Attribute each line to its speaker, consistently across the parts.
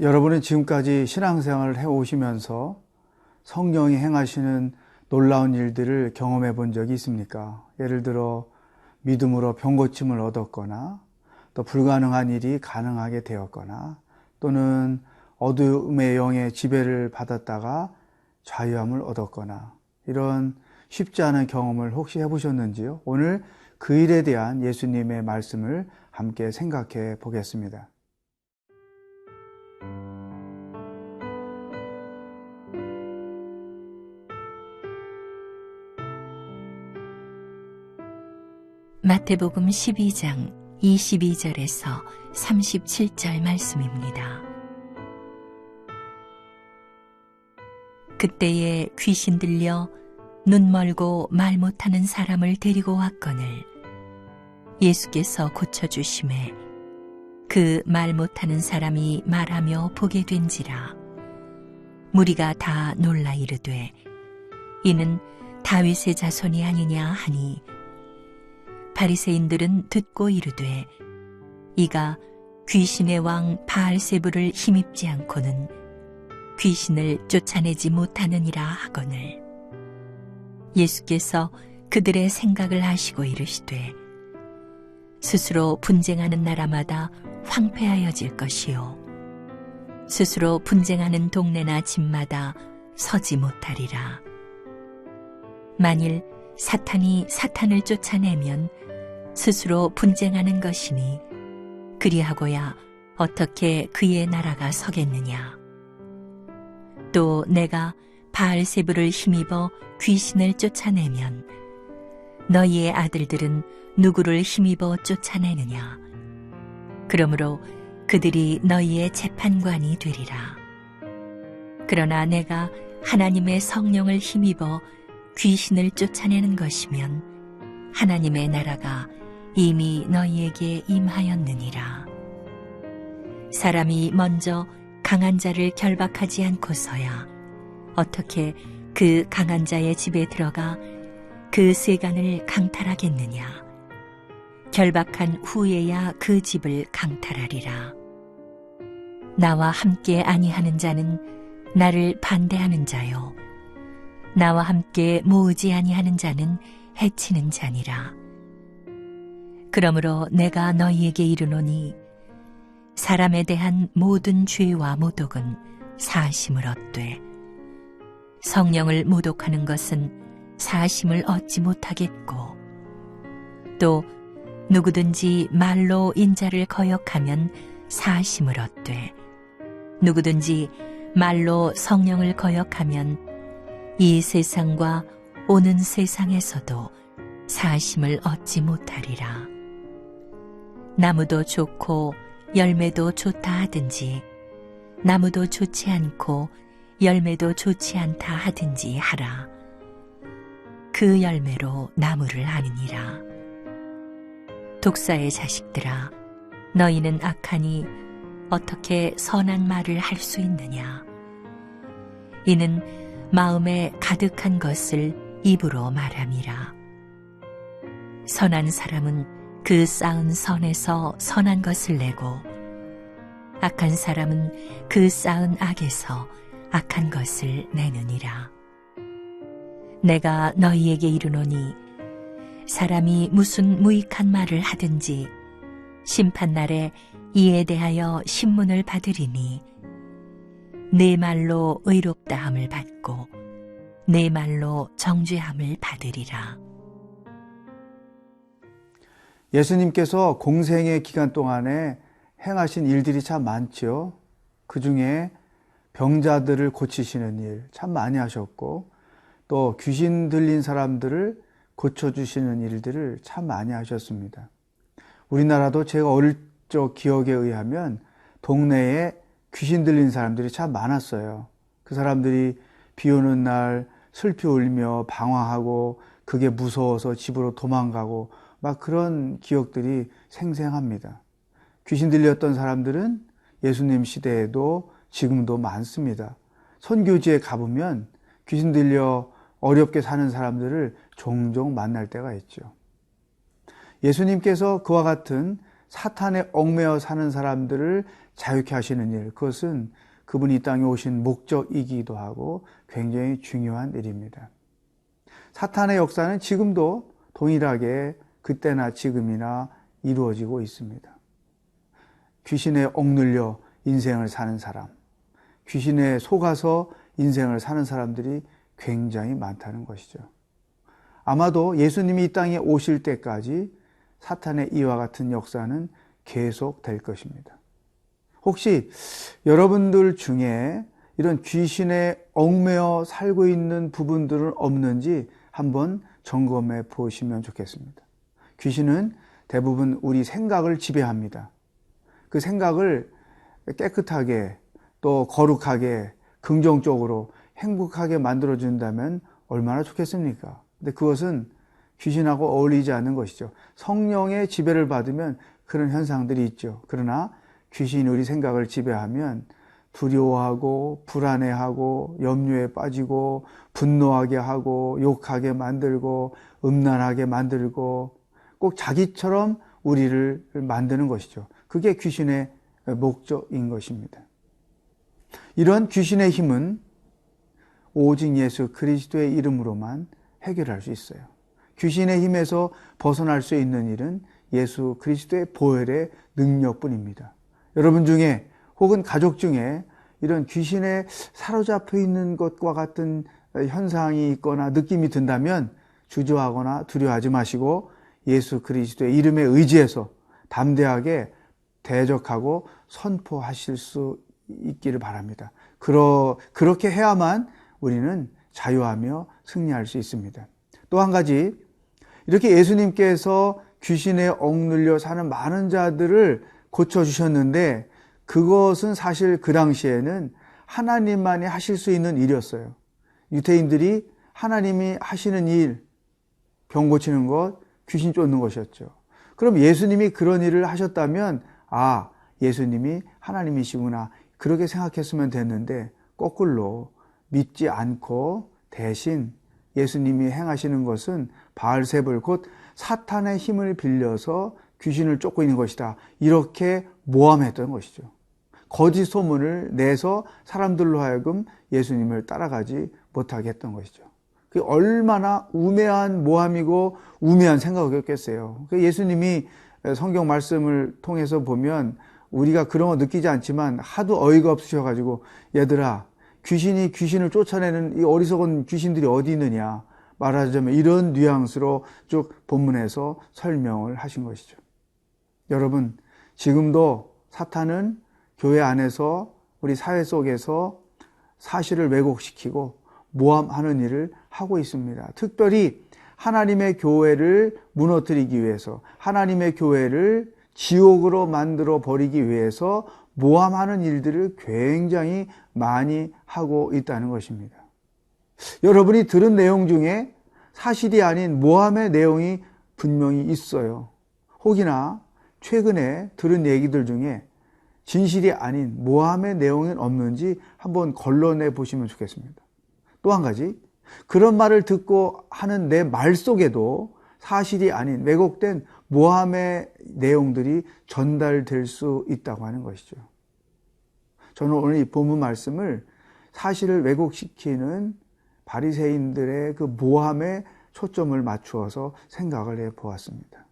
Speaker 1: 여러분은 지금까지 신앙생활을 해오시면서 성령이 행하시는 놀라운 일들을 경험해 본 적이 있습니까? 예를 들어 믿음으로 병고침을 얻었거나 또 불가능한 일이 가능하게 되었거나 또는 어둠의 영의 지배를 받았다가 자유함을 얻었거나 이런 쉽지 않은 경험을 혹시 해보셨는지요? 오늘 그 일에 대한 예수님의 말씀을 함께 생각해 보겠습니다.
Speaker 2: 마태복음 12장 22절에서 37절 말씀입니다. 그때에 귀신 들려 눈 멀고 말 못하는 사람을 데리고 왔거늘 예수께서 고쳐주심에 그 말 못하는 사람이 말하며 보게 된지라. 무리가 다 놀라 이르되 이는 다윗의 자손이 아니냐 하니 바리새인들은 듣고 이르되 이가 귀신의 왕 바알세불을 힘입지 않고는 귀신을 쫓아내지 못하느니라 하거늘 예수께서 그들의 생각을 아시고 이르시되 스스로 분쟁하는 나라마다 황폐하여질 것이요 스스로 분쟁하는 동네나 집마다 서지 못하리라. 만일 사탄이 사탄을 쫓아내면 스스로 분쟁하는 것이니 그리하고야 어떻게 그의 나라가 서겠느냐. 또 내가 바알세불을 힘입어 귀신을 쫓아내면 너희의 아들들은 누구를 힘입어 쫓아내느냐. 그러므로 그들이 너희의 재판관이 되리라. 그러나 내가 하나님의 성령을 힘입어 귀신을 쫓아내는 것이면 하나님의 나라가 이미 너희에게 임하였느니라. 사람이 먼저 강한 자를 결박하지 않고서야 어떻게 그 강한 자의 집에 들어가 그 세간을 강탈하겠느냐. 결박한 후에야 그 집을 강탈하리라. 나와 함께 아니하는 자는 나를 반대하는 자요 나와 함께 모으지 아니하는 자는 해치는 자니라. 그러므로 내가 너희에게 이르노니 사람에 대한 모든 죄와 모독은 사하심을 얻되 성령을 모독하는 것은 사하심을 얻지 못하겠고 또 누구든지 말로 인자를 거역하면 사하심을 얻되 누구든지 말로 성령을 거역하면 이 세상과 오는 세상에서도 사하심을 얻지 못하리라. 나무도 좋고 열매도 좋다 하든지 나무도 좋지 않고 열매도 좋지 않다 하든지 하라. 그 열매로 나무를 아느니라. 독사의 자식들아, 너희는 악하니 어떻게 선한 말을 할 수 있느냐. 이는 마음에 가득한 것을 입으로 말함이라. 선한 사람은 그 쌓은 선에서 선한 것을 내고 악한 사람은 그 쌓은 악에서 악한 것을 내느니라. 내가 너희에게 이르노니 사람이 무슨 무익한 말을 하든지 심판날에 이에 대하여 신문을 받으리니 내 말로 의롭다함을 받고 내 말로 정죄함을 받으리라.
Speaker 1: 예수님께서 공생의 기간 동안에 행하신 일들이 참 많죠. 그 중에 병자들을 고치시는 일 참 많이 하셨고 또 귀신 들린 사람들을 고쳐주시는 일들을 참 많이 하셨습니다. 우리나라도 제가 어릴 적 기억에 의하면 동네에 귀신 들린 사람들이 참 많았어요. 그 사람들이 비 오는 날 슬피 울며 방황하고 그게 무서워서 집으로 도망가고 막 그런 기억들이 생생합니다. 귀신 들렸던 사람들은 예수님 시대에도 지금도 많습니다. 선교지에 가보면 귀신 들려 어렵게 사는 사람들을 종종 만날 때가 있죠. 예수님께서 그와 같은 사탄에 얽매여 사는 사람들을 자유케 하시는 일, 그것은 그분이 이 땅에 오신 목적이기도 하고 굉장히 중요한 일입니다. 사탄의 역사는 지금도 동일하게 그때나 지금이나 이루어지고 있습니다. 귀신에 억눌려 인생을 사는 사람, 귀신에 속아서 인생을 사는 사람들이 굉장히 많다는 것이죠. 아마도 예수님이 이 땅에 오실 때까지 사탄의 이와 같은 역사는 계속될 것입니다. 혹시 여러분들 중에 이런 귀신에 얽매여 살고 있는 부분들은 없는지 한번 점검해 보시면 좋겠습니다. 귀신은 대부분 우리 생각을 지배합니다. 그 생각을 깨끗하게 또 거룩하게 긍정적으로 행복하게 만들어준다면 얼마나 좋겠습니까? 근데 그것은 귀신하고 어울리지 않는 것이죠. 성령의 지배를 받으면 그런 현상들이 있죠. 그러나 귀신이 우리 생각을 지배하면 두려워하고 불안해하고 염려에 빠지고 분노하게 하고 욕하게 만들고 음란하게 만들고 꼭 자기처럼 우리를 만드는 것이죠. 그게 귀신의 목적인 것입니다. 이런 귀신의 힘은 오직 예수 그리스도의 이름으로만 해결할 수 있어요. 귀신의 힘에서 벗어날 수 있는 일은 예수 그리스도의 보혈의 능력뿐입니다. 여러분 중에 혹은 가족 중에 이런 귀신에 사로잡혀 있는 것과 같은 현상이 있거나 느낌이 든다면 주저하거나 두려워하지 마시고 예수 그리스도의 이름에 의지해서 담대하게 대적하고 선포하실 수 있기를 바랍니다. 그렇게 해야만 우리는 자유하며 승리할 수 있습니다. 또 한 가지, 이렇게 예수님께서 귀신에 억눌려 사는 많은 자들을 고쳐주셨는데 그것은 사실 그 당시에는 하나님만이 하실 수 있는 일이었어요. 유대인들이 하나님이 하시는 일, 병 고치는 것, 귀신 쫓는 것이었죠. 그럼 예수님이 그런 일을 하셨다면 아, 예수님이 하나님이시구나 그렇게 생각했으면 됐는데 거꾸로 믿지 않고 대신 예수님이 행하시는 것은 바알세불 곧 사탄의 힘을 빌려서 귀신을 쫓고 있는 것이다. 이렇게 모함했던 것이죠. 거짓 소문을 내서 사람들로 하여금 예수님을 따라가지 못하게 했던 것이죠. 그게 얼마나 우매한 모함이고 우매한 생각이었겠어요. 예수님이 성경 말씀을 통해서 보면 우리가 그런 거 느끼지 않지만 하도 어이가 없으셔가지고 얘들아 귀신이 귀신을 쫓아내는 이 어리석은 귀신들이 어디 있느냐 말하자면 이런 뉘앙스로 쭉 본문에서 설명을 하신 것이죠. 여러분 지금도 사탄은 교회 안에서 우리 사회 속에서 사실을 왜곡시키고 모함하는 일을 하고 있습니다. 특별히 하나님의 교회를 무너뜨리기 위해서 하나님의 교회를 지옥으로 만들어 버리기 위해서 모함하는 일들을 굉장히 많이 하고 있다는 것입니다. 여러분이 들은 내용 중에 사실이 아닌 모함의 내용이 분명히 있어요. 혹이나 최근에 들은 얘기들 중에 진실이 아닌 모함의 내용은 없는지 한번 걸러내 보시면 좋겠습니다. 또 한 가지, 그런 말을 듣고 하는 내 말 속에도 사실이 아닌 왜곡된 모함의 내용들이 전달될 수 있다고 하는 것이죠. 저는 오늘 이 본문 말씀을 사실을 왜곡시키는 바리새인들의 그 모함에 초점을 맞추어서 생각을 해보았습니다.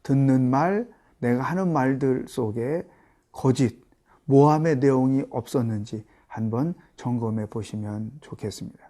Speaker 1: 듣는 말, 내가 하는 말들 속에 거짓, 모함의 내용이 없었는지 한번 점검해 보시면 좋겠습니다.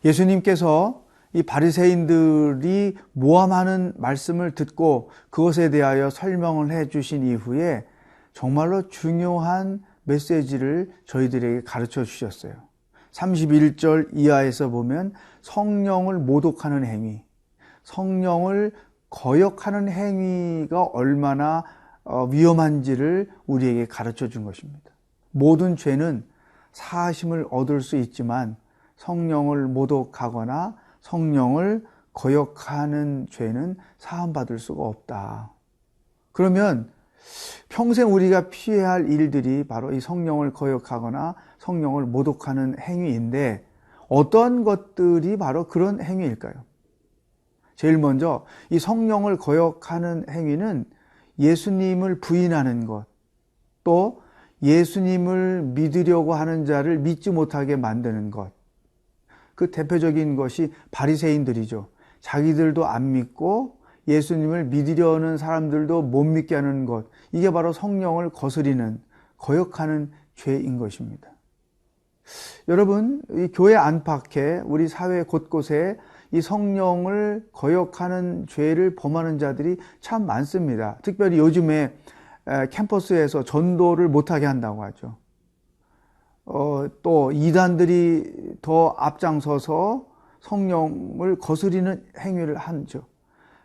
Speaker 1: 예수님께서 이 바리새인들이 모함하는 말씀을 듣고 그것에 대하여 설명을 해 주신 이후에 정말로 중요한 메시지를 저희들에게 가르쳐 주셨어요. 31절 이하에서 보면 성령을 모독하는 행위, 성령을 거역하는 행위가 얼마나 위험한지를 우리에게 가르쳐 준 것입니다. 모든 죄는 사하심을 얻을 수 있지만 성령을 모독하거나 성령을 거역하는 죄는 사함받을 수가 없다. 그러면 평생 우리가 피해야 할 일들이 바로 이 성령을 거역하거나 성령을 모독하는 행위인데 어떤 것들이 바로 그런 행위일까요? 제일 먼저 이 성령을 거역하는 행위는 예수님을 부인하는 것, 또 예수님을 믿으려고 하는 자를 믿지 못하게 만드는 것. 그 대표적인 것이 바리새인들이죠. 자기들도 안 믿고 예수님을 믿으려는 사람들도 못 믿게 하는 것. 이게 바로 성령을 거스리는, 거역하는 죄인 것입니다. 여러분, 이 교회 안팎에 우리 사회 곳곳에 이 성령을 거역하는 죄를 범하는 자들이 참 많습니다. 특별히 요즘에 캠퍼스에서 전도를 못하게 한다고 하죠. 또 이단들이 더 앞장서서 성령을 거스리는 행위를 하죠.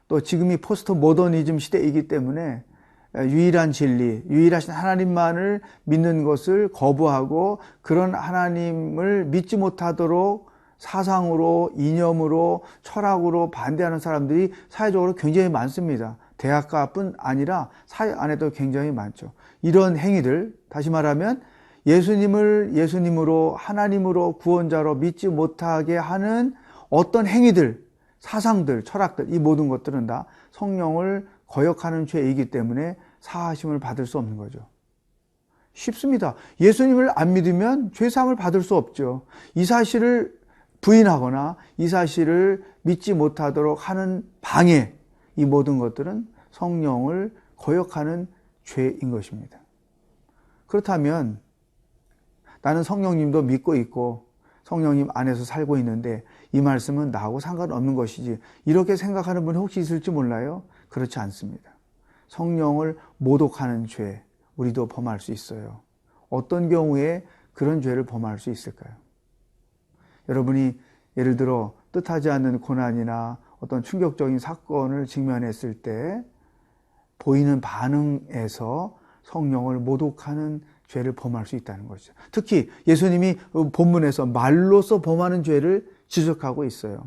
Speaker 1: 또 지금이 포스트 모더니즘 시대이기 때문에 유일한 진리, 유일하신 하나님만을 믿는 것을 거부하고 그런 하나님을 믿지 못하도록 사상으로, 이념으로, 철학으로 반대하는 사람들이 사회적으로 굉장히 많습니다. 대학가뿐 아니라 사회 안에도 굉장히 많죠. 이런 행위들, 다시 말하면 예수님을 예수님으로, 하나님으로, 구원자로 믿지 못하게 하는 어떤 행위들, 사상들, 철학들, 이 모든 것들은 다 성령을 거역하는 죄이기 때문에 사하심을 받을 수 없는 거죠. 쉽습니다. 예수님을 안 믿으면 죄사함을 받을 수 없죠. 이 사실을 부인하거나 이 사실을 믿지 못하도록 하는 방해, 이 모든 것들은 성령을 거역하는 죄인 것입니다. 그렇다면 나는 성령님도 믿고 있고 성령님 안에서 살고 있는데 이 말씀은 나하고 상관없는 것이지, 이렇게 생각하는 분이 혹시 있을지 몰라요. 그렇지 않습니다. 성령을 모독하는 죄, 우리도 범할 수 있어요. 어떤 경우에 그런 죄를 범할 수 있을까요? 여러분이 예를 들어 뜻하지 않는 고난이나 어떤 충격적인 사건을 직면했을 때 보이는 반응에서 성령을 모독하는 죄를 범할 수 있다는 것이죠. 특히 예수님이 본문에서 말로서 범하는 죄를 지적하고 있어요.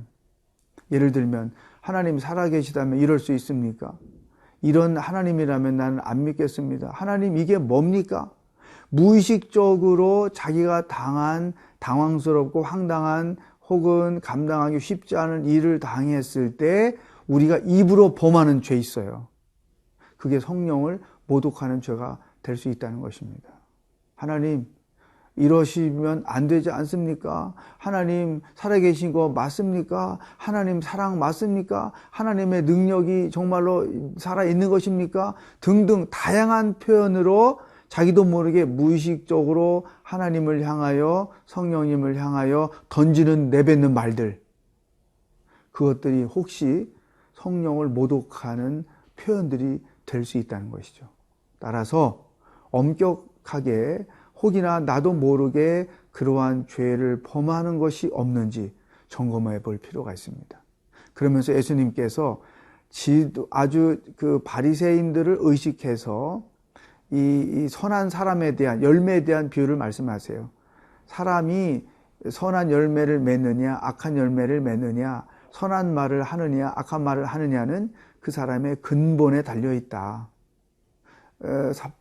Speaker 1: 예를 들면 하나님 살아계시다면 이럴 수 있습니까? 이런 하나님이라면 나는 안 믿겠습니다. 하나님 이게 뭡니까? 무의식적으로 자기가 당한 당황스럽고 황당한 혹은 감당하기 쉽지 않은 일을 당했을 때 우리가 입으로 범하는 죄 있어요. 그게 성령을 모독하는 죄가 될 수 있다는 것입니다. 하나님 이러시면 안 되지 않습니까? 하나님 살아계신 거 맞습니까? 하나님 사랑 맞습니까? 하나님의 능력이 정말로 살아있는 것입니까? 등등 다양한 표현으로 자기도 모르게 무의식적으로 하나님을 향하여 성령님을 향하여 던지는 내뱉는 말들, 그것들이 혹시 성령을 모독하는 표현들이 될 수 있다는 것이죠. 따라서 엄격하게 혹이나 나도 모르게 그러한 죄를 범하는 것이 없는지 점검해 볼 필요가 있습니다. 그러면서 예수님께서 아주 그 바리새인들을 의식해서 이 선한 사람에 대한 열매에 대한 비유를 말씀하세요. 사람이 선한 열매를 맺느냐 악한 열매를 맺느냐, 선한 말을 하느냐 악한 말을 하느냐는 그 사람의 근본에 달려 있다.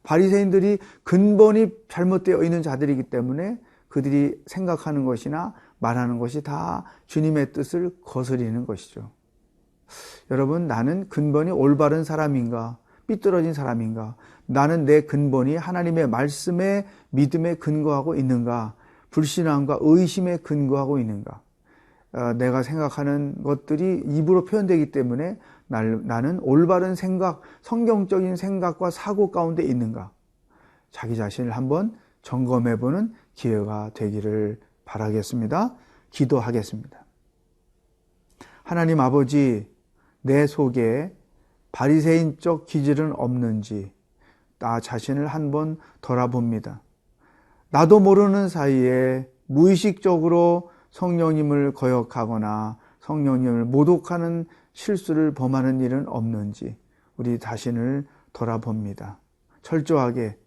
Speaker 1: 바리새인들이 근본이 잘못되어 있는 자들이기 때문에 그들이 생각하는 것이나 말하는 것이 다 주님의 뜻을 거스리는 것이죠. 여러분, 나는 근본이 올바른 사람인가? 삐뚤어진 사람인가? 나는 내 근본이 하나님의 말씀에 믿음에 근거하고 있는가? 불신앙과 의심에 근거하고 있는가? 내가 생각하는 것들이 입으로 표현되기 때문에 나는 올바른 생각, 성경적인 생각과 사고 가운데 있는가? 자기 자신을 한번 점검해보는 기회가 되기를 바라겠습니다. 기도하겠습니다. 하나님 아버지, 내 속에 바리새인적 기질은 없는지 나 자신을 한번 돌아봅니다. 나도 모르는 사이에 무의식적으로 성령님을 거역하거나 성령님을 모독하는 실수를 범하는 일은 없는지 우리 자신을 돌아봅니다. 철저하게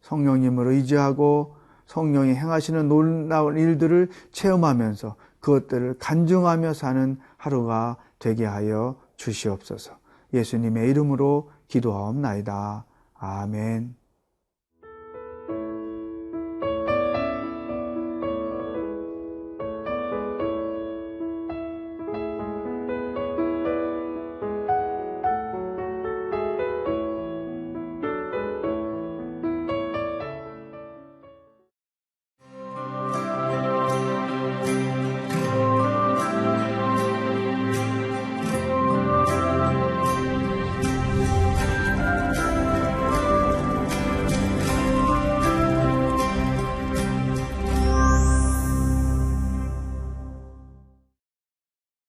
Speaker 1: 성령님을 의지하고 성령이 행하시는 놀라운 일들을 체험하면서 그것들을 간증하며 사는 하루가 되게 하여 주시옵소서. 예수님의 이름으로 기도하옵나이다. 아멘.